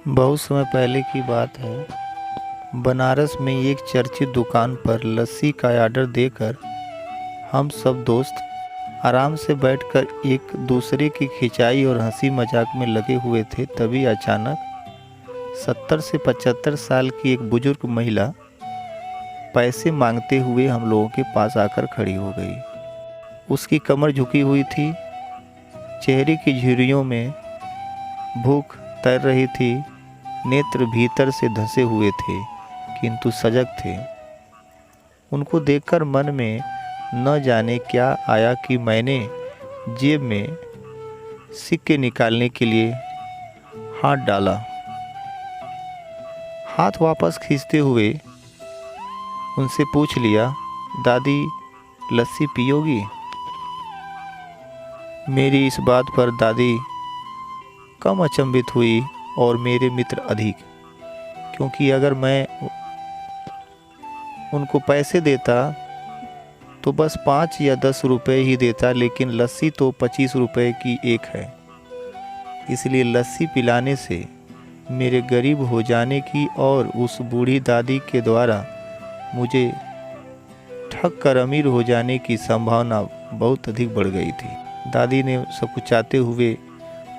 बहुत समय पहले की बात है। बनारस में एक चर्चित दुकान पर लस्सी का ऑर्डर देकर हम सब दोस्त आराम से बैठकर एक दूसरे की खिंचाई और हंसी मजाक में लगे हुए थे। तभी अचानक 70 से 75 साल की एक बुजुर्ग महिला पैसे मांगते हुए हम लोगों के पास आकर खड़ी हो गई। उसकी कमर झुकी हुई थी, चेहरे की झुर्रियों में भूख तैर रही थी, नेत्र भीतर से धंसे हुए थे किंतु सजग थे। उनको देखकर मन में न जाने क्या आया कि मैंने जेब में सिक्के निकालने के लिए हाथ डाला। हाथ वापस खींचते हुए उनसे पूछ लिया, दादी लस्सी पियोगी? मेरी इस बात पर दादी कम अचंभित हुई और मेरे मित्र अधिक, क्योंकि अगर मैं उनको पैसे देता तो बस 5 या 10 रुपए ही देता, लेकिन लस्सी तो 25 रुपए की एक है। इसलिए लस्सी पिलाने से मेरे गरीब हो जाने की और उस बूढ़ी दादी के द्वारा मुझे ठग कर अमीर हो जाने की संभावना बहुत अधिक बढ़ गई थी। दादी ने सकुचाते हुए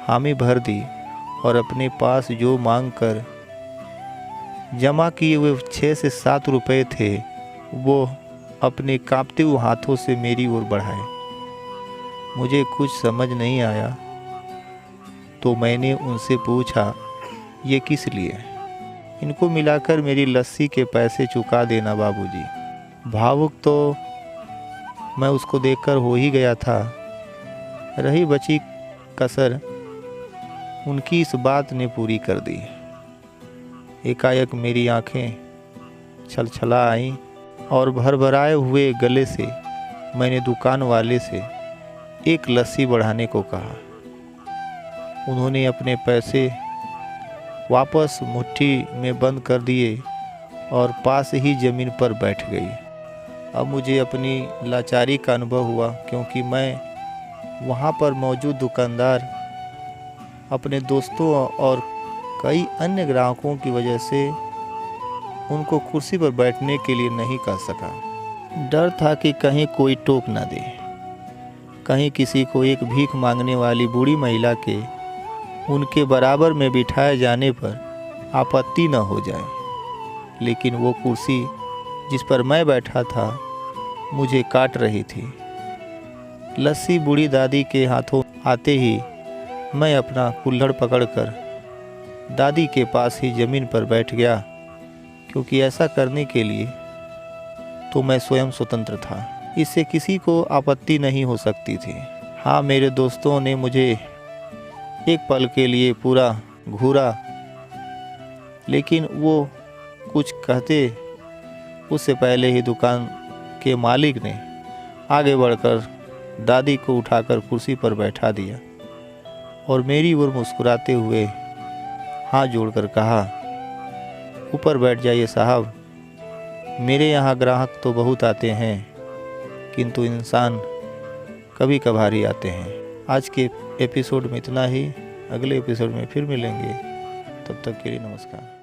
हामी भर दी और अपने पास जो मांग कर जमा किए हुए 6 से 7 रुपए थे वो अपने कांपते हुए हाथों से मेरी ओर बढ़ाए। मुझे कुछ समझ नहीं आया तो मैंने उनसे पूछा, ये किस लिए? इनको मिलाकर मेरी लस्सी के पैसे चुका देना बाबूजी। भावुक तो मैं उसको देखकर हो ही गया था। रही बची कसर उनकी इस बात ने पूरी कर दी। एकाएक मेरी आंखें छलछला आईं और भरभराए हुए गले से मैंने दुकान वाले से एक लस्सी बढ़ाने को कहा। उन्होंने अपने पैसे वापस मुट्ठी में बंद कर दिए और पास ही ज़मीन पर बैठ गई। अब मुझे अपनी लाचारी का अनुभव हुआ, क्योंकि मैं वहाँ पर मौजूद दुकानदार अपने दोस्तों और कई अन्य ग्राहकों की वजह से उनको कुर्सी पर बैठने के लिए नहीं कह सका। डर था कि कहीं कोई टोक ना दे, कहीं किसी को एक भीख मांगने वाली बूढ़ी महिला के उनके बराबर में बिठाए जाने पर आपत्ति न हो जाए। लेकिन वो कुर्सी जिस पर मैं बैठा था मुझे काट रही थी। लस्सी बूढ़ी दादी के हाथों आते ही मैं अपना कुल्हड़ पकड़कर दादी के पास ही ज़मीन पर बैठ गया, क्योंकि ऐसा करने के लिए तो मैं स्वयं स्वतंत्र था। इससे किसी को आपत्ति नहीं हो सकती थी। हाँ, मेरे दोस्तों ने मुझे एक पल के लिए पूरा घूरा, लेकिन वो कुछ कहते उससे पहले ही दुकान के मालिक ने आगे बढ़कर दादी को उठाकर कुर्सी पर बैठा दिया और मेरी ओर मुस्कुराते हुए हाथ जोड़कर कहा, ऊपर बैठ जाइए साहब, मेरे यहाँ ग्राहक तो बहुत आते हैं किंतु इंसान कभी कभार ही आते हैं। आज के एपिसोड में इतना ही। अगले एपिसोड में फिर मिलेंगे, तब तक के लिए नमस्कार।